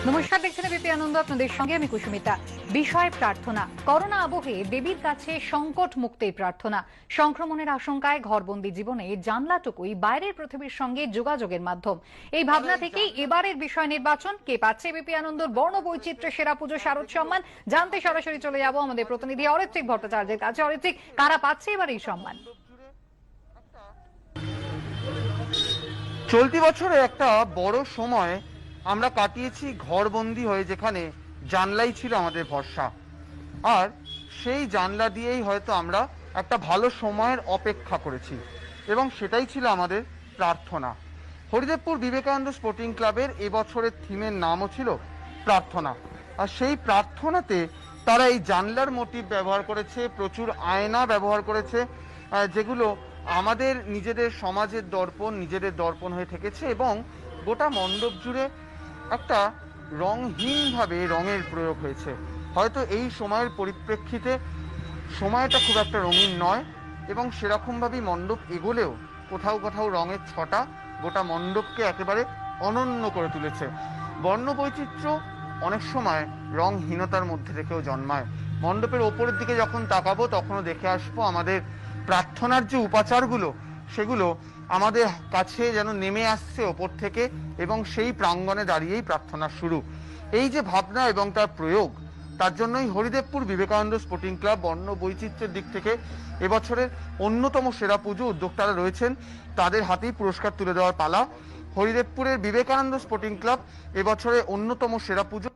নমস্কার, দেখছেন এবিপি আনন্দ। আপনাদের সঙ্গে আমি কুসুমিতা। বিষয় প্রার্থনা। করোনা আবহে দেবীর কাছে সংকট মুক্তির প্রার্থনা। সংক্রমণের আশঙ্কায় ঘরবন্দি জীবনে জানলাটুকুই বাইরের পৃথিবীর সঙ্গে যোগাযোগের মাধ্যম। এই ভাবনা থেকেই এবারের বিষয় নির্বাচন। কে পাচ্ছে এবিপি আনন্দর বর্ণ বৈচিত্র্য সেরা পুজো শারদ সম্মান জানতে সরাসরি চলে যাব আমাদের প্রতিনিধি অরিত্রিক ভট্টাচার্যের কাছে। অরিত্রিক, কারা পাচ্ছে এবার এই সম্মান? চলতি বছরে একটা বড় সময় আমরা কাটিয়েছি ঘরবন্দি হয়ে, যেখানে জানলাই ছিল আমাদের ভরসা। আর সেই জানলা দিয়েই হয়তো আমরা একটা ভালো সময়ের অপেক্ষা করেছি, এবং সেটাই ছিল আমাদের প্রার্থনা। হরিদেবপুর বিবেকানন্দ স্পোর্টিং ক্লাবের এবছরের থিমের নামও ছিল প্রার্থনা। আর সেই প্রার্থনাতে তারা এই জানলার মোটিভ ব্যবহার করেছে, প্রচুর আয়না ব্যবহার করেছে, যেগুলো আমাদের নিজেদের সমাজের দর্পণ, নিজেদের দর্পণ হয়ে থেকেছে। এবং গোটা মণ্ডপ জুড়ে একটা রংহীনভাবে রঙের প্রয়োগ হয়েছে। হয়তো এই সময়ের পরিপ্রেক্ষিতে সময়টা খুব একটা রঙিন নয়, এবং সেরকমভাবেই মণ্ডপ এগোলেও কোথাও কোথাও রঙের ছটা গোটা মণ্ডপকে একেবারে অনন্য করে তুলেছে। বর্ণবৈচিত্র্য অনেক সময় রংহীনতার মধ্যে থেকেও জন্মায়। মণ্ডপের ওপরের দিকে যখন তাকাবো তখনও দেখে আসবো আমাদের প্রার্থনার যে উপাচারগুলো, সেগুলো আমাদের কাছে যেন নেমে আসছে ওপর থেকে, এবং সেই প্রাঙ্গণে দাঁড়িয়েই প্রার্থনা শুরু। এই যে ভাবনা এবং তার প্রয়োগ, তার জন্যই হরিদেবপুর বিবেকানন্দ স্পোর্টিং ক্লাব বর্ণ বৈচিত্র্যের দিক থেকে এবছরের অন্যতম সেরা পুজো উদ্যোক্তারা রয়েছেন, তাদের হাতেই পুরস্কার তুলে দেওয়ার পালা। হরিদেবপুরের বিবেকানন্দ স্পোর্টিং ক্লাব এবছরের অন্যতম সেরা পুজো